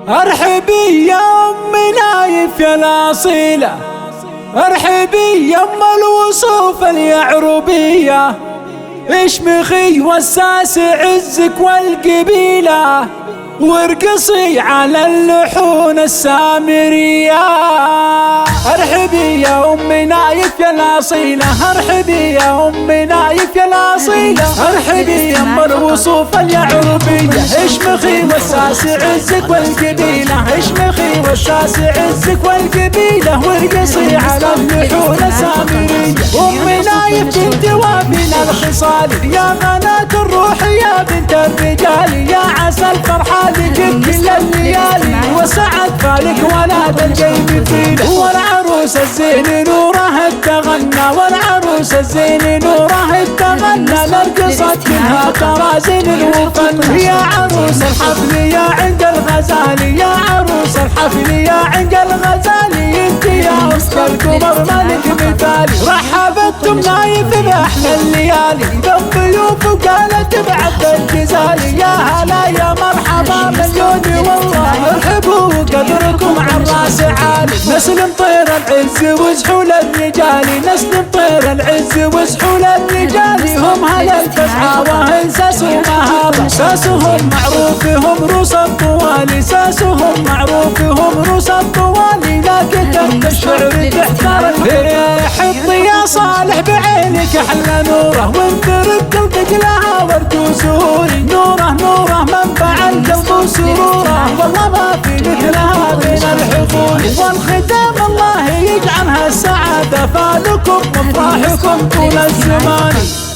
ارحبي يا ام نايف يا الاصيله، ارحبي يا ام الوصوف اليعربيه، اشمخي وساس عزك والقبيله، وارقصي على اللحون السامريه. ارحبي يا ام نايف يا الاصيله، ارحبي يا ام نايف يا الاصيله، ارحبي يا ام الوصوف اليعربيه، اشمخي وساس عزك والقبيله، اشمخي وساس عزك والقبيله، وارقصي على اللحون السامريه. ام نايف بنت وافينا الخصال، يا غناة الروح يا بنت الرجال، يا عسى الفرحه لك كل الليالي، وسعد بالك ولاد الجيب فينا، والعروس الزين نوره التغنى، والعروس الزين نوره التغنى، نرقصت كلها طرازين وفن. يا عروس الحفل يا عند الغزالي، يا عروس الحفل يا عند الغزالي، انت يا وسط القمر ملك مثالي. رحبت ام نايف باحلى الليالي، بالضيوف وقالت بعبد الجزالي، يا هلا يا مرحبا مليون والله، ارحبوا قدركم عالراس عالي. نسلم طير العز وزحول الرجال، نسلم طير العز وزحول الرجال، هم هلا الفزعه وهن ساس ومهابه، ساسهم معروف هم روس الطوالي، ساسهم معروف هم روس الطوالي، لكن تحت الشعر تحتار. حطي يا صالح بعينك احلى نوره، وانثرت قلبك لها ورد وزهوري، نوره نوره منبع القلب وسروره، والله ما في مثلها بين الحقول. والختام الله يجعلها السعاده، فالكم وافراحكم طول الزمان.